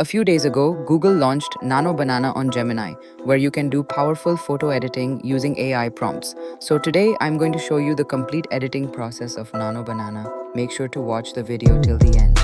A few days ago, Google launched Nano Banana on Gemini, where you can do powerful photo editing using AI prompts. So today, I'm going to show you the complete editing process of Nano Banana. Make sure to watch the video till the end.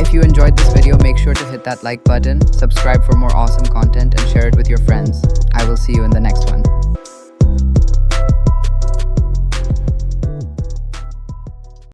If you enjoyed this video, make sure to hit that like button, subscribe for more awesome content, and share it with your friends. I will see you in the next one.